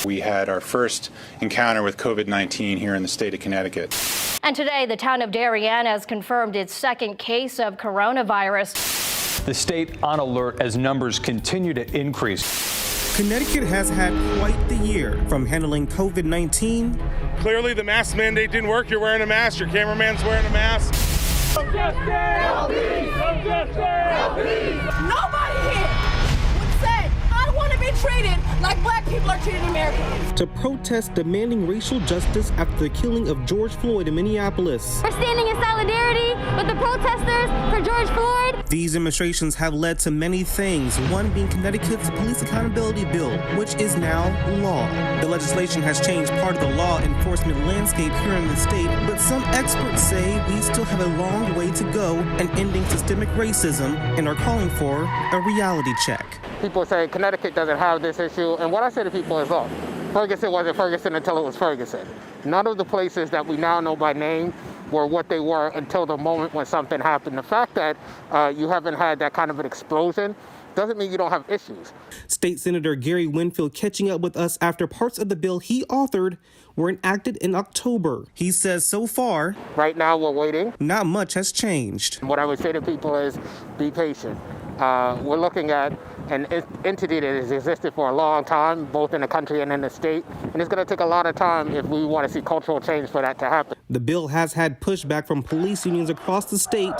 We had our first encounter with COVID-19 here in the state of Connecticut. And today, the town of Darien has confirmed its second case of coronavirus. The state on alert as numbers continue to increase. Connecticut has had quite the year from handling COVID-19. Clearly the mask mandate didn't work. You're wearing a mask. Your cameraman's wearing a mask. Nobody here would say, I want to be treated like black people are treating Americans. To protest demanding racial justice after the killing of George Floyd in Minneapolis. We're standing in solidarity with the protesters for George Floyd. These demonstrations have led to many things, one being Connecticut's police accountability bill, which is now law. The legislation has changed part of the law enforcement landscape here in the state, but some experts say we still have a long way to go in ending systemic racism and are calling for a reality check. People say Connecticut doesn't have this issue, and what I say to people is, look, Ferguson wasn't Ferguson until it was Ferguson. None of the places that we now know by name were what they were until the moment when something happened. The fact that you haven't had that kind of an explosion doesn't mean you don't have issues. State Senator Gary Winfield catching up with us after parts of the bill he authored were enacted in October. He says so far, right now we're waiting. Not much has changed. What I would say to people is be patient. We're looking at an entity that has existed for a long time, both in the country and in the state, and it's going to take a lot of time if we want to see cultural change for that to happen. The bill has had pushback from police unions across the state.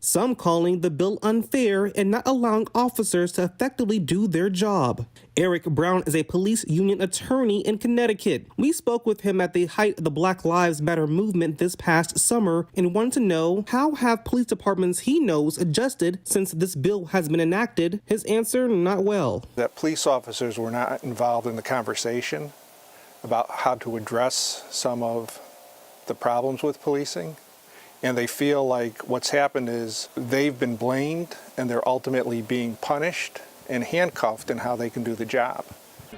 Some calling the bill unfair and not allowing officers to effectively do their job. Eric Brown is a police union attorney in Connecticut. We spoke with him at the height of the Black Lives Matter movement this past summer and wanted to know how have police departments he knows adjusted since this bill has been enacted. His answer, not well. That police officers were not involved in the conversation about how to address some of the problems with policing. And they feel like what's happened is they've been blamed and they're ultimately being punished and handcuffed in how they can do the job.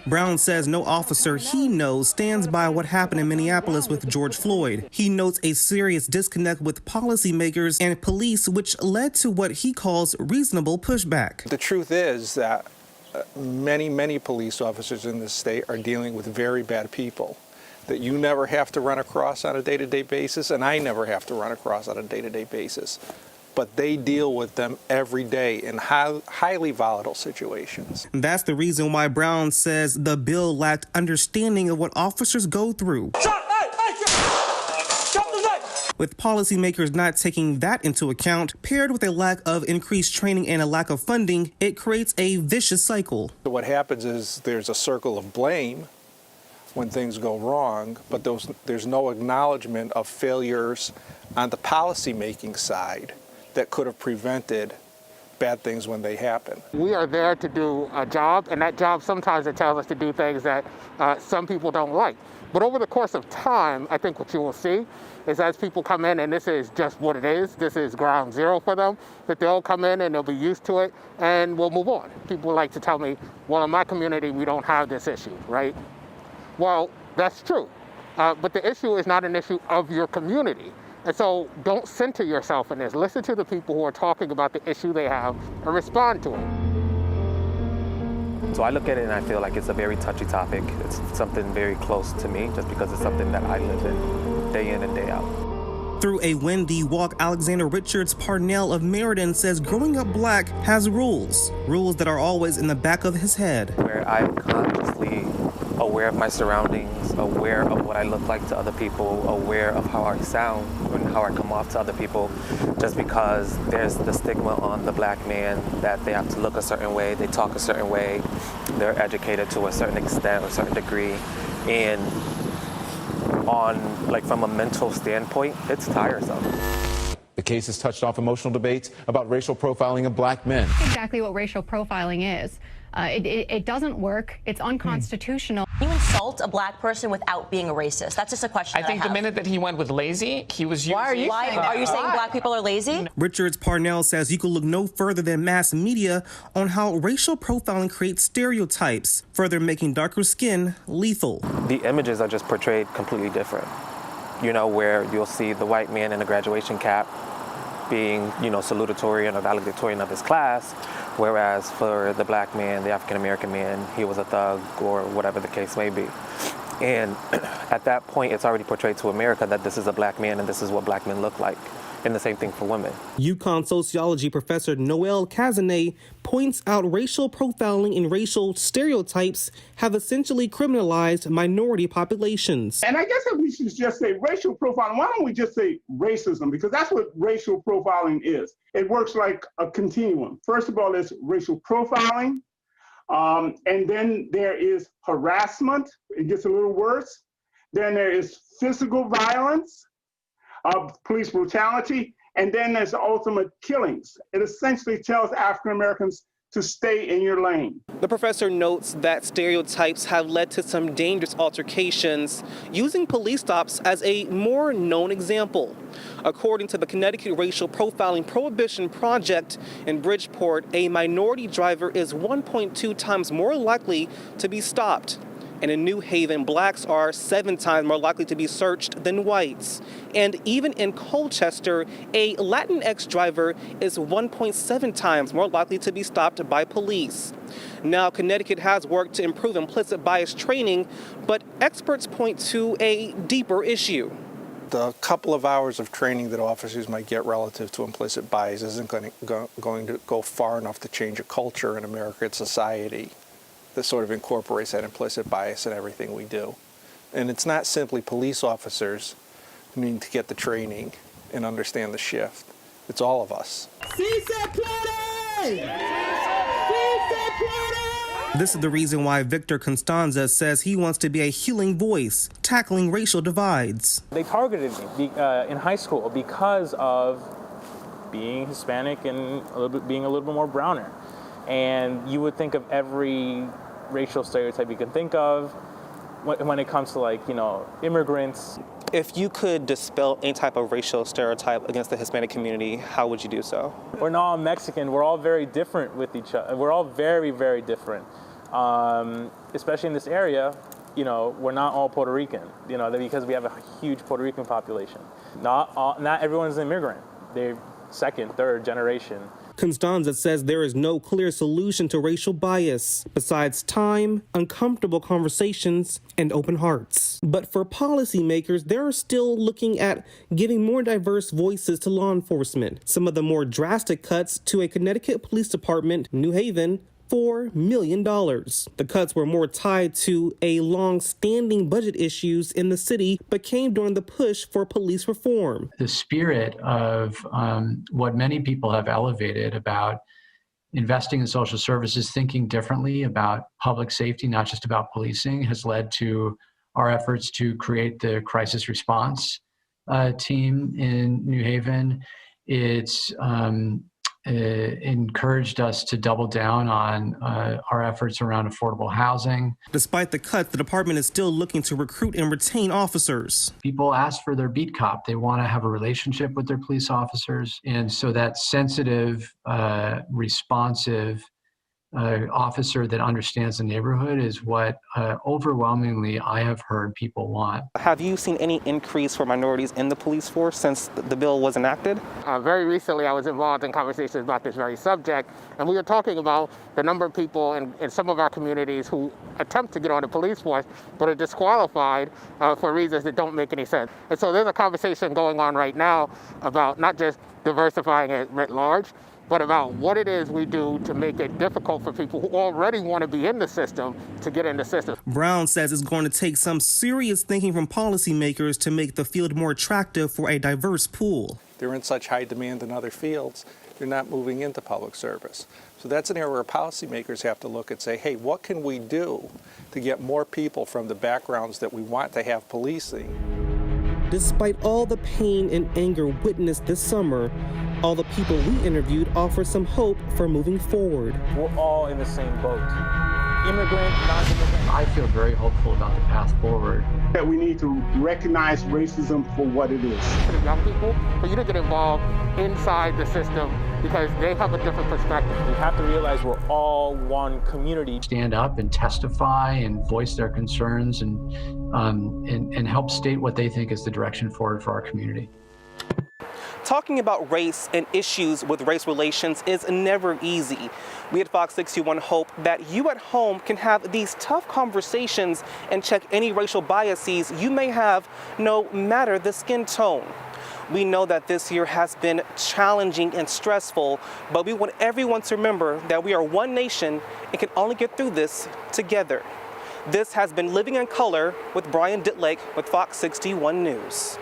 Brown says no officer he knows stands by what happened in Minneapolis with George Floyd. He notes a serious disconnect with policymakers and police, which led to what he calls reasonable pushback. The truth is that many police officers in this state are dealing with very bad people that you never have to run across on a day-to-day basis, and I never have to run across on a day-to-day basis. But they deal with them every day in highly volatile situations. That's the reason why Brown says the bill lacked understanding of what officers go through. With policymakers not taking that into account, paired with a lack of increased training and a lack of funding, it creates a vicious cycle. So what happens is there's a circle of blame when things go wrong, but there's no acknowledgement of failures on the policy-making side that could have prevented bad things when they happen. We are there to do a job, and that job sometimes it tells us to do things that some people don't like. But over the course of time, I think what you will see is as people come in, and this is just what it is, this is ground zero for them, that they'll come in and they'll be used to it, and we'll move on. People like to tell me, well, in my community, we don't have this issue, right? Well, that's true, but the issue is not an issue of your community. And so don't center yourself in this. Listen to the people who are talking about the issue they have and respond to it. So I look at it and I feel like it's a very touchy topic. It's something very close to me just because it's something that I live in and day out. Through a windy walk, Alexander Richards Parnell of Meriden says growing up black has rules that are always in the back of his head. Where I'm consciously aware of my surroundings, aware of what I look like to other people, aware of how I sound and how I come off to other people, just because there's the stigma on the black man that they have to look a certain way, they talk a certain way, they're educated to a certain extent, a certain degree, and from a mental standpoint, it's tiresome. The case has touched off emotional debates about racial profiling of black men. Exactly what racial profiling is. It doesn't work. It's unconstitutional. You insult a black person without being a racist. That's just a question I think the minute that he went with lazy, he was using... Why are you saying black people are lazy? Richards Parnell says you could look no further than mass media on how racial profiling creates stereotypes, further making darker skin lethal. The images are just portrayed completely different. You know, where you'll see the white man in a graduation cap being, salutatory and valedictorian of his class, whereas for the black man, the African American man, he was a thug or whatever the case may be. And at that point, it's already portrayed to America that this is a black man and this is what black men look like. And the same thing for women. UConn sociology professor Noel Cazanet points out racial profiling and racial stereotypes have essentially criminalized minority populations. And I guess if we should just say racial profiling, why don't we just say racism? Because that's what racial profiling is. It works like a continuum. First of all, there's racial profiling, and then there is harassment. It gets a little worse. Then there is physical violence, police brutality, and then there's the ultimate killings. It essentially tells African Americans to stay in your lane. The professor notes that stereotypes have led to some dangerous altercations, using police stops as a more known example. According to the Connecticut Racial Profiling Prohibition Project in Bridgeport, a minority driver is 1.2 times more likely to be stopped. And in New Haven, blacks are 7 times more likely to be searched than whites. And even in Colchester, a Latinx driver is 1.7 times more likely to be stopped by police. Now, Connecticut has worked to improve implicit bias training, but experts point to a deeper issue. The couple of hours of training that officers might get relative to implicit bias isn't going to go far enough to change a culture in American society that sort of incorporates that implicit bias in everything we do. And it's not simply police officers who need to get the training and understand the shift. It's all of us. This is the reason why Victor Constanza says he wants to be a healing voice, tackling racial divides. They targeted me in high school because of being Hispanic and being a little bit more browner. And you would think of every racial stereotype you can think of when it comes to immigrants. If you could dispel any type of racial stereotype against the Hispanic community, how would you do so? We're not all Mexican. We're all very different with each other. We're all very, very different. Especially in this area, we're not all Puerto Rican, because we have a huge Puerto Rican population. Not everyone's an immigrant. They're second, third generation. Constanza says there is no clear solution to racial bias besides time, uncomfortable conversations, and open hearts. But for policymakers, they're still looking at giving more diverse voices to law enforcement. Some of the more drastic cuts to a Connecticut police department, New Haven, $4 million. The cuts were more tied to a long-standing budget issues in the city, but came during the push for police reform. The spirit of what many people have elevated about investing in social services, thinking differently about public safety, not just about policing, has led to our efforts to create the crisis response team in New Haven. It's encouraged us to double down on our efforts around affordable housing. Despite the cut, the department is still looking to recruit and retain officers. People ask for their beat cop. They want to have a relationship with their police officers. And so that sensitive, responsive officer that understands the neighborhood is what overwhelmingly I have heard people want. Have you seen any increase for minorities in the police force since the bill was enacted? Very recently, I was involved in conversations about this very subject, and we were talking about the number of people in some of our communities who attempt to get on the police force but are disqualified for reasons that don't make any sense. And so there's a conversation going on right now about not just diversifying it writ large, but about what it is we do to make it difficult for people who already want to be in the system to get in the system. Brown says it's going to take some serious thinking from policymakers to make the field more attractive for a diverse pool. They're in such high demand in other fields, they're not moving into public service. So that's an area where policymakers have to look and say, hey, what can we do to get more people from the backgrounds that we want to have policing? Despite all the pain and anger witnessed this summer, all the people we interviewed offer some hope for moving forward. We're all in the same boat. Immigrant, non-immigrant. I feel very hopeful about the path forward. That we need to recognize racism for what it is. For the young people, for you to get involved inside the system because they have a different perspective. We have to realize we're all one community. Stand up and testify and voice their concerns and help state what they think is the direction forward for our community. Talking about race and issues with race relations is never easy. We at Fox 61 hope that you at home can have these tough conversations and check any racial biases you may have, no matter the skin tone. We know that this year has been challenging and stressful, but we want everyone to remember that we are one nation and can only get through this together. This has been Living in Color with Brian Ditlake with Fox 61 News.